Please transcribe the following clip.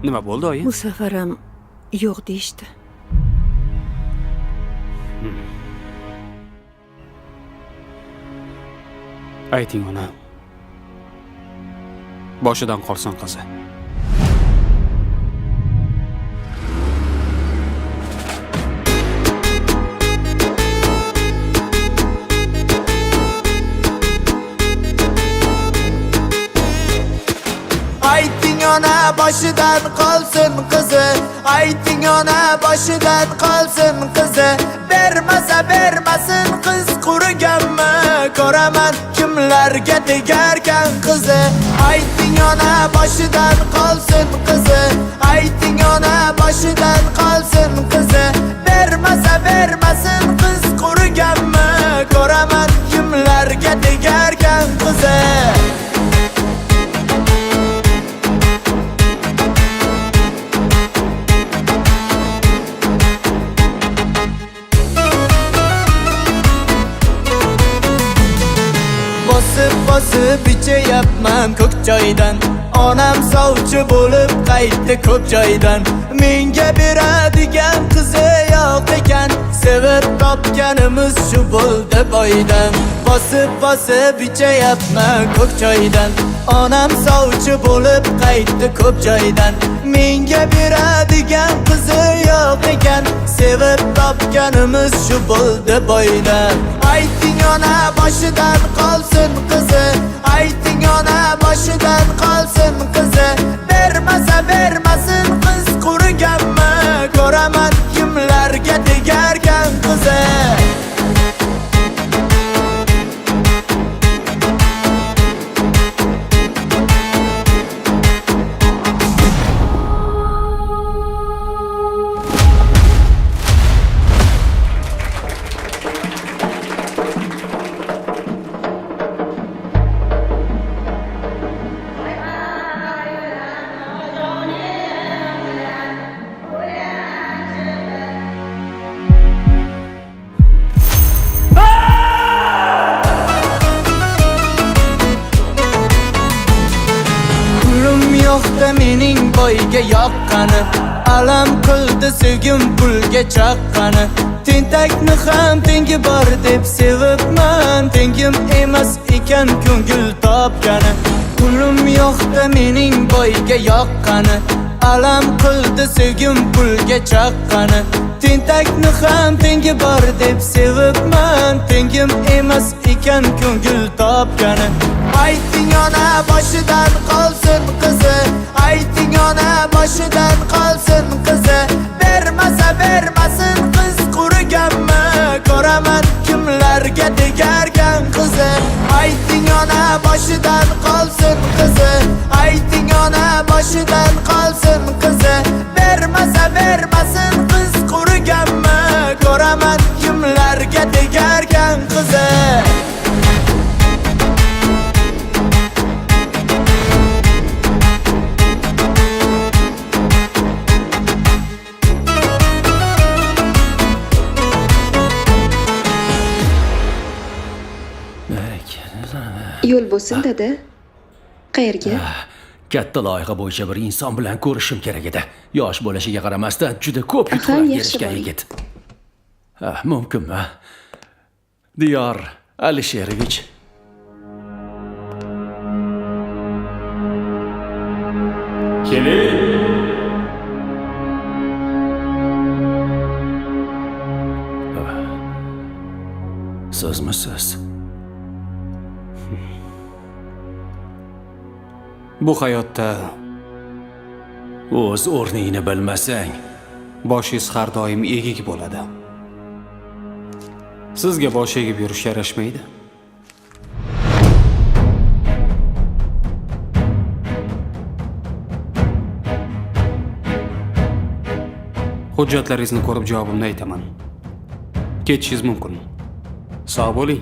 Nima bo'ldi, oyi? Bu safar ham yo'q deyishdi. Ayting ona. Boshidan qolsin qizi. Ayting ona boshidan qolsin qizi, ayting ona boshidan qolsin qizi. Bermasa bermasin qiz quriganmi, ko'raman kimlarga tegarkan qizi. Ayting ona boshidan qolsin qizi, ayting ona boshidan qolsin qizi. Bermasa bermasin qiz quriganmi, ko'raman kimlarga tegarkan qizi. Bosib ichayapman ko'k joydan, onam sovchi bo'lib qaytdi ko'p joydan. Menga beradigan qizi yo'q ekan, sevib topganimiz shu bo'ldi boydan. Bosib ichayapman ko'k joydan, onam sovchi bo'lib qaytdi ko'p joydan. Menga beradigan qizi yo'q ekan, sevib topganimiz shu bo'ldi boydan. Ayting ona boshidan qolsin qizi, ayting ona boshidan qolsin qizi. Bermasa bermasin qiz quriganmi, ko'raman kimlarga tegarkan qizi. Mening boyga yoqqani, alam qildi sevgim pulga chaqqani. Tentakni ham tengi bor deb sevibman, tengim emas ekan ko'ngil topgani. Pulim yo'qda mening boyga yoqqani, alam qildi sevgim pulga chaqqani. Tentakni ham tengi bor deb sevibman, tengim emas ekan ko'ngil topgani. Ayting ona boshidan qolsin qizi, ayting ona boshidan qolsin qizi. Bermasa bermasin qiz quriganmi, ko'raman kimlarga tegarkan qizi. Ayting ona boshidan qolsin qizi, ayting ona boshidan qolsin qizi. Bermasa bermasin qiz quriganmi, ko'raman kimlarga tegarkan qizi. Yo'l bo'lsin dada. Qayerga? Katta loyiha bo'yicha bir inson bilan ko'rishim kerak edi. Yosh bo'lishiga qaramasdan juda ko'p Aha, yutuqlar yaxshi erishgan bo'ling. yigit. Mumkinmi? Diyor Alisherovich. Keling. Sizmisiz? Bu hayotda O'z o'rningni bilmasang, boshingiz har doim egik bo'ladi. Sizga bosh egib yurish yarashmaydi. Hujjatlaringizni ko'rib javobimni aytaman. Ketishingiz mumkin. Sog' bo'ling.